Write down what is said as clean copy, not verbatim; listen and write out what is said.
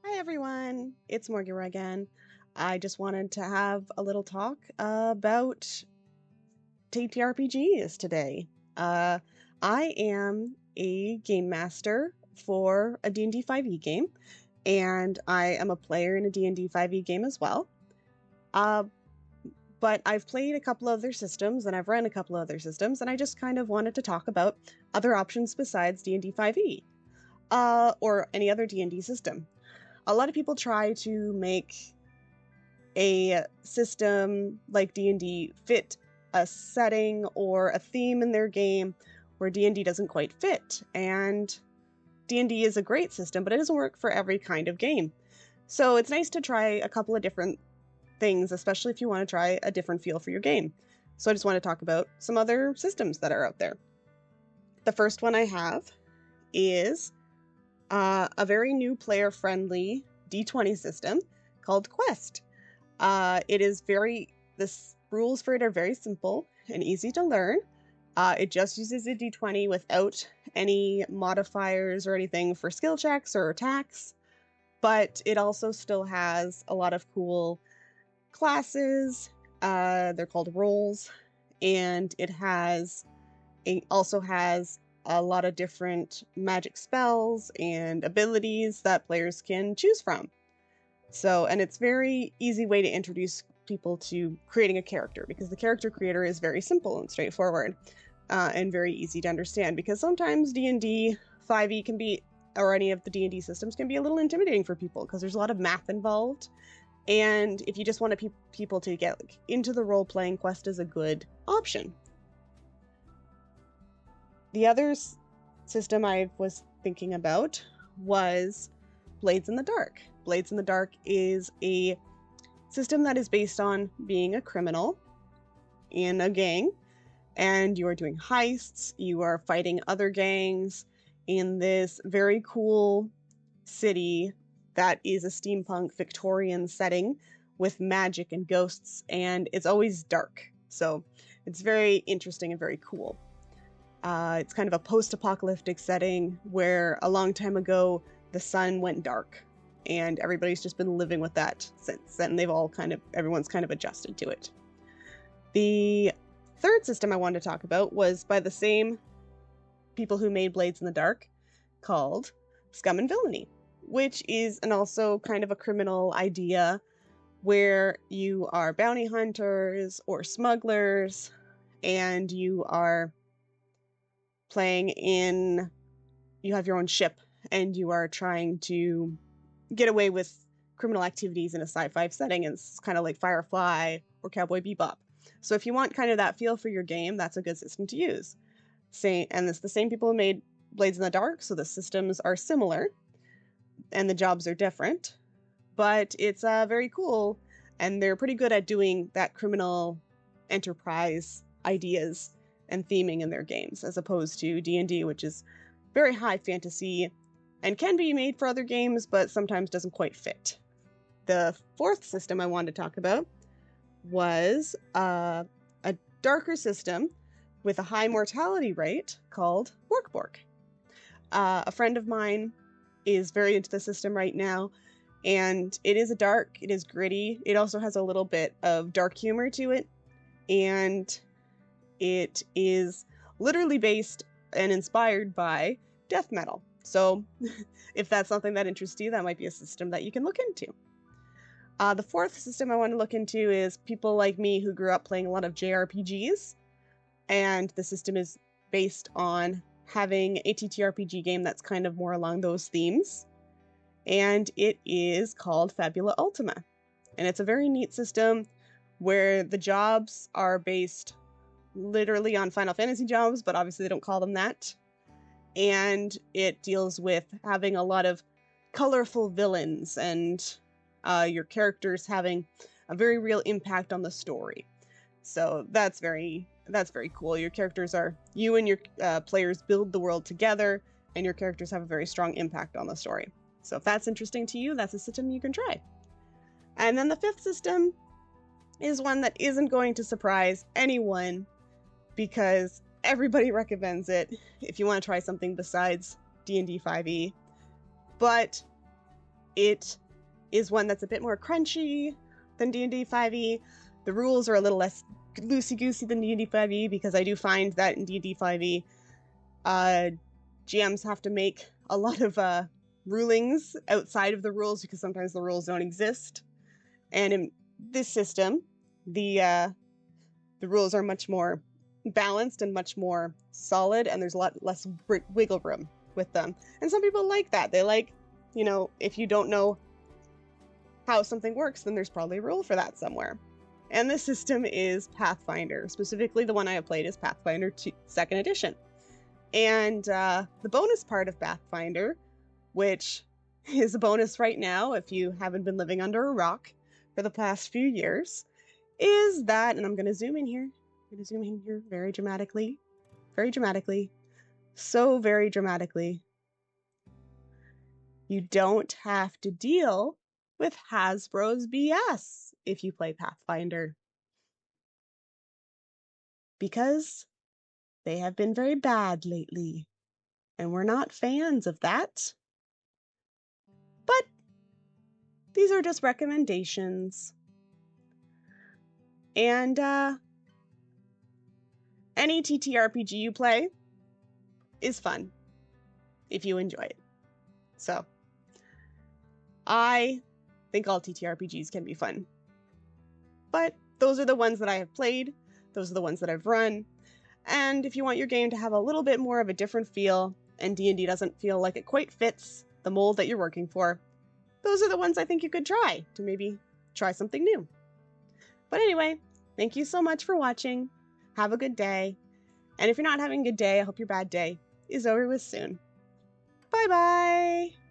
Hi everyone, it's Morgan again. I just wanted to have a little talk about TTRPGs today. I am a game master for a D&D 5e game, and I am a player in a D&D 5e game as well. But I've played a couple of their systems, and I've run a couple of other systems, and I just kind of wanted to talk about other options besides D&D 5e, or any other D&D system. A lot of people try to make a system like D&D fit a setting or a theme in their game where D&D doesn't quite fit. And D&D is a great system, but it doesn't work for every kind of game. So it's nice to try a couple of different things, especially if you want to try a different feel for your game. So I just want to talk about some other systems that are out there. The first one I have is a very new player-friendly D20 system called Quest. The rules for it are very simple and easy to learn. It just uses a D20 without any modifiers or anything for skill checks or attacks, but it also still has a lot of cool classes. They're called roles, and it also has a lot of different magic spells and abilities that players can choose from. And it's very easy way to introduce people to creating a character, because the character creator is very simple and straightforward, and very easy to understand, because sometimes D&D 5e can be, or any of the D&D systems can be a little intimidating for people because there's a lot of math involved. And if you just want people to get into the role-playing, Quest is a good option. The other system I was thinking about was Blades in the Dark. Blades in the Dark is a system that is based on being a criminal in a gang, and you are doing heists, you are fighting other gangs in this very cool city that is a steampunk Victorian setting with magic and ghosts, and it's always dark. So it's very interesting and very cool. It's kind of a post-apocalyptic setting where a long time ago the sun went dark, and everybody's just been living with that since, and everyone's kind of adjusted to it. The third system I wanted to talk about was by the same people who made Blades in the Dark, called Scum and Villainy, which is also kind of a criminal idea where you are bounty hunters or smugglers, and you have your own ship, and you are trying to get away with criminal activities in a sci-fi setting. It's kind of like Firefly or Cowboy Bebop. So if you want kind of that feel for your game, that's a good system to use. And it's the same people who made Blades in the Dark, so the systems are similar and the jobs are different, but it's very cool, and they're pretty good at doing that criminal enterprise ideas and theming in their games, as opposed to D&D, which is very high fantasy and can be made for other games, but sometimes doesn't quite fit. The fourth system I wanted to talk about was a darker system with a high mortality rate called Mork Borg. A friend of mine is very into the system right now, and it is gritty. It also has a little bit of dark humor to it, and it is literally based and inspired by death metal. So if that's something that interests you, that might be a system that you can look into. The fourth system I want to look into is people like me who grew up playing a lot of JRPGs, and the system is based on having a TTRPG game that's kind of more along those themes, and it is called Fabula Ultima. And it's a very neat system where the jobs are based literally on Final Fantasy jobs, but obviously they don't call them that. And it deals with having a lot of colorful villains and your characters having a very real impact on the story. So that's very cool. You and your players build the world together, and your characters have a very strong impact on the story. So if that's interesting to you, that's a system you can try. And then the fifth system is one that isn't going to surprise anyone, because everybody recommends it if you want to try something besides D&D 5e. But It is one that's a bit more crunchy than D&D 5e. The rules are a little less loosey-goosey than D&D 5e, because I do find that in D&D 5e, GMs have to make a lot of rulings outside of the rules, because sometimes the rules don't exist. And in this system, the rules are much more balanced and much more solid, and there's a lot less wiggle room with them. And some people like that. They like, you know, if you don't know how something works, then there's probably a rule for that somewhere. And this system is Pathfinder. Specifically, the one I have played is Pathfinder 2nd edition. And the bonus part of Pathfinder, which is a bonus right now if you haven't been living under a rock for the past few years, is that, and I'm going to zoom in here. I'm going to zoom in here very dramatically. Very dramatically. So very dramatically. You don't have to deal with Hasbro's BS if you play Pathfinder. Because they have been very bad lately, and we're not fans of that. But these are just recommendations. And any TTRPG you play is fun if you enjoy it. So I think all TTRPGs can be fun. But those are the ones that I have played. Those are the ones that I've run. And if you want your game to have a little bit more of a different feel, and D&D doesn't feel like it quite fits the mold that you're working for, those are the ones I think you could try to maybe try something new. But anyway, thank you so much for watching. Have a good day. And if you're not having a good day, I hope your bad day is over with soon. Bye-bye!